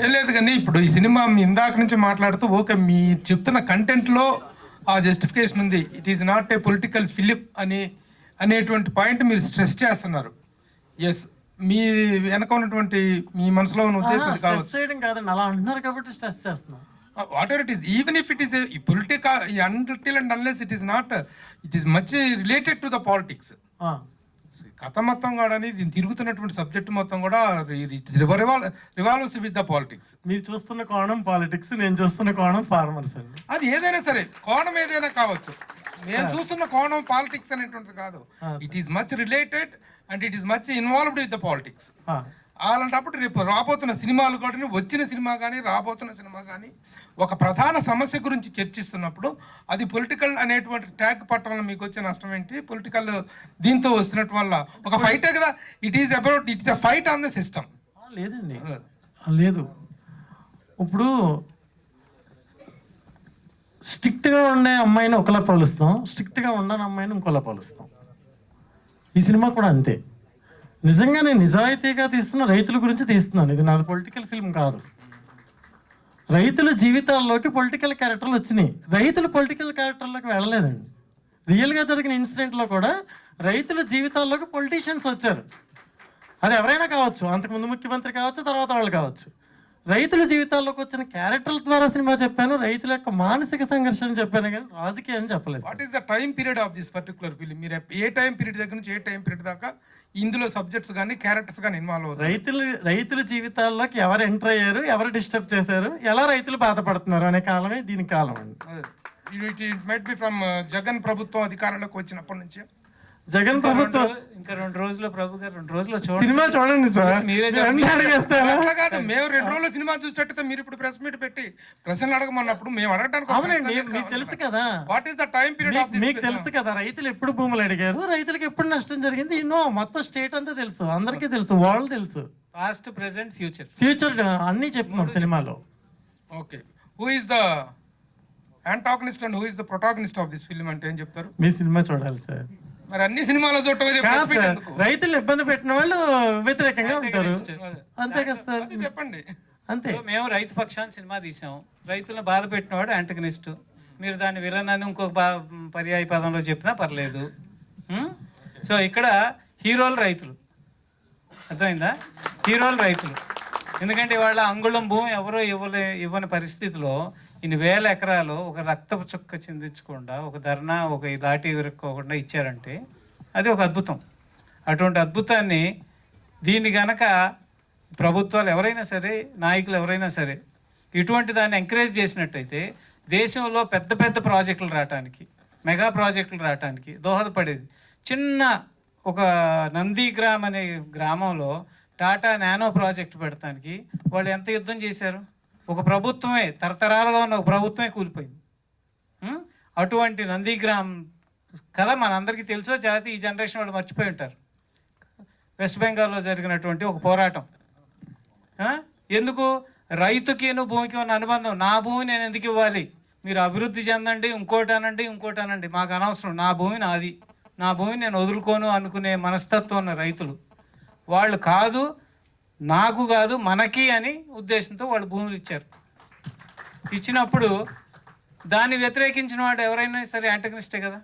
ఏం లేదు కానీ ఇప్పుడు ఈ సినిమా మీ ఇందాక నుంచి మాట్లాడుతూ ఓకే మీ చెప్తున్న కంటెంట్లో ఆ జస్టిఫికేషన్ ఉంది. It is not a political film అనేటువంటి పాయింట్ మీరు స్ట్రెస్ చేస్తున్నారు. ఎస్, మీ వెనక ఉన్నటువంటి మీ మనసులో ఉన్న ఉద్దేశం స్ట్రెస్ చేయడం కాదండి, అలా అంటున్నారు కాబట్టి స్ట్రెస్ చేస్తున్నాం. What ever it is, even if it is political until and unless it is not, it is much related to the politics. కథ మొత్తం కూడా దీన్ని తిరుగుతున్నటువంటి సబ్జెక్ట్ మొత్తం కూడా రివాల్వ్స్ విత్ ద పాలిటిక్స్. మీరు చూస్తున్న కోణం పాలిటిక్స్, నేను చూస్తున్న కోణం ఫార్మర్స్ అండి. అది ఏదైనా సరే, కోణం ఏదైనా కావచ్చు. నేను చూస్తున్న కోణం పాలిటిక్స్ అనేటువంటిది కాదు. It is much related and it is much involved with the politics. అలాంటప్పుడు రేపు రాబోతున్న సినిమాలు కూడా, వచ్చిన సినిమా కానీ రాబోతున్న సినిమా కానీ ఒక ప్రధాన సమస్య గురించి చర్చిస్తున్నప్పుడు అది పొలిటికల్ అనేటువంటి ట్యాగ్ పట్టడం మీకు వచ్చే నష్టం ఏంటి? పొలిటికల్ దీంతో వస్తున్నట్టు వల్ల ఒక ఫైటే కదా. It is about, it is a fight on the system. లేదండి, లేదు. ఇప్పుడు స్ట్రిక్ట్గా ఉండే అమ్మాయిని ఒకలా పోలుస్తాం, స్ట్రిక్ట్గా ఉండని అమ్మాయిని ఇంకోలా పోలుస్తాం. ఈ సినిమా కూడా అంతే. నిజంగా నేను నిజాయితీగా తీస్తున్న రైతుల గురించి తీస్తున్నాను. ఇది నాది పొలిటికల్ ఫిల్మ్ కాదు. రైతుల జీవితాల్లోకి పొలిటికల్ క్యారెక్టర్లు వచ్చినాయి, రైతులు పొలిటికల్ క్యారెక్టర్లోకి వెళ్ళలేదండి. రియల్గా జరిగిన ఇన్సిడెంట్లో కూడా రైతుల జీవితాల్లోకి పొలిటీషియన్స్ వచ్చారు. అది ఎవరైనా కావచ్చు, అంతకుముందు ముఖ్యమంత్రి కావచ్చు, తర్వాత వాళ్ళు కావచ్చు. రైతుల జీవితాల్లోకి వచ్చిన క్యారెక్టర్ల ద్వారా సినిమా చెప్పాను, రైతుల యొక్క మానసిక సంఘర్షణ చెప్పాను, కానీ రాజకీయం చెప్పలేదు. What is the time period of this particular film? మీరు ఏ టైం పీరియడ్ దగ్గర నుంచి ఏ టైం పీరియడ్ దాకా ఇందులో సబ్జెక్ట్స్ కానీ క్యారెక్టర్స్ కానీ ఇన్వాల్వ్ అవుతారు? రైతుల జీవితాల్లోకి ఎవరు ఎంటర్ అయ్యారు, ఎవరు డిస్టర్బ్ చేశారు, ఎలా రైతులు బాధపడుతున్నారు అనే కాలమే దీని కాలం అండి. It might be from Jagan ప్రభుత్వం అధికారంలోకి వచ్చినప్పటి నుంచి. జగన్ ప్రభుత్వం ఇంకా 2 రోజుల్లో, ప్రభు గారు 2 రోజుల్లో సినిమా చూడండి సార్. కాదు, మేము 2 రోజులు సినిమా చూసేటట్టు మీరు ఇప్పుడు ప్రెస్ మీట్ పెట్టి ప్రశ్నలు అడగమన్నప్పుడు మేము అడగడానికి. అవునండి, మీకు తెలుసు కదా what is the time period of this? మీకు తెలుసు కదా రైతులు ఎప్పుడు భూములు అడిగారు, రైతులకు ఎప్పుడు నష్టం జరిగింది. ఎన్నో మొత్తం స్టేట్ అంతా తెలుసు, అందరికీ తెలుసు, వాళ్ళు తెలుసు. పాస్ట్, ప్రెసెంట్, ఫ్యూచర్ అన్ని చెప్తున్నాం సినిమాలో. Okay, who is the antagonist and who is the protagonist of this film అంటే ఏం చెప్తారు? మీ సినిమా చూడాలి సార్. మరి అన్ని సినిమాలో రైతులు ఇబ్బంది పెట్టిన వాళ్ళు వ్యతిరేకంగా ఉంటారు, అంతే కదా సార్. చెప్పండి. అంతే. మేము రైతు పక్షాన్ని సినిమా తీసాం, రైతులను బాధ పెట్టినవాడు యాంటగనిస్ట్. మీరు దాన్ని విలన్ అని ఇంకొక పర్యాయ పదంలో చెప్పినా పర్లేదు. సో ఇక్కడ హీరోలు రైతులు, అర్థమైందా? హీరోలు రైతులు. ఎందుకంటే వాళ్ళ అంగుళం భూమి ఎవరో ఇవ్వని పరిస్థితిలో ఇన్ని వేల ఎకరాలు ఒక రక్తపు చుక్క చిందించకుండా, ఒక ధర్నా, ఒక లాఠీ విరుక్కోకుండా ఇచ్చారంటే అది ఒక అద్భుతం. అటువంటి అద్భుతాన్ని దీన్ని గనక ప్రభుత్వాలు ఎవరైనా సరే, నాయకులు ఎవరైనా సరే ఇటువంటి దాన్ని ఎంకరేజ్ చేసినట్టయితే దేశంలో పెద్ద పెద్ద ప్రాజెక్టులు రావటానికి, మెగా ప్రాజెక్టులు రావటానికి దోహదపడేది. చిన్న ఒక నందిగ్రామ్ అనే గ్రామంలో టాటా నానో ప్రాజెక్టు పెడతానికి వాళ్ళు ఎంత యుద్ధం చేశారు? ఒక ప్రభుత్వమే, తరతరాలుగా ఉన్న ఒక ప్రభుత్వమే కూలిపోయింది. అటువంటి నందిగ్రామ్ కథ మనందరికీ తెలుసో, జాతి ఈ జనరేషన్ వాళ్ళు మర్చిపోయి ఉంటారు. వెస్ట్ బెంగాల్లో జరిగినటువంటి ఒక పోరాటం. ఎందుకు? రైతుకి భూమికి ఉన్న అనుబంధం. నా భూమి నేను ఎందుకు ఇవ్వాలి? మీరు అభివృద్ధి చెందండి, ఇంకోటి అనండి, మాకు అనవసరం, నా భూమి నాది, నా భూమిని నేను వదులుకోను అనుకునే మనస్తత్వం ఉన్న రైతులు. వాళ్ళు కాదు, నాకు కాదు, మనకి అని ఉద్దేశంతో వాళ్ళు భూములు ఇచ్చారు. ఇచ్చినప్పుడు దాన్ని వ్యతిరేకించిన వాడు ఎవరైనా సరే యాంటగనిస్టే కదా.